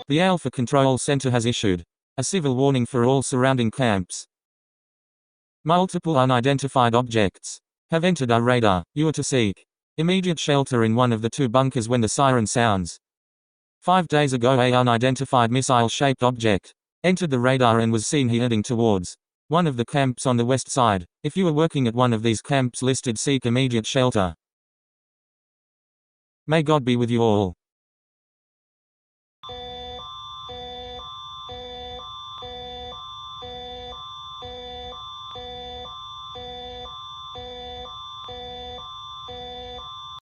The Alpha Control Center has issued a civil warning for all surrounding camps. Multiple unidentified objects have entered our radar. You are to seek immediate shelter in one of the 2 bunkers when the siren sounds. 5 days ago, an unidentified missile-shaped object entered the radar and was seen heading towards one of the camps on the west side. If you are working at one of these camps listed, seek immediate shelter. May God be with you all.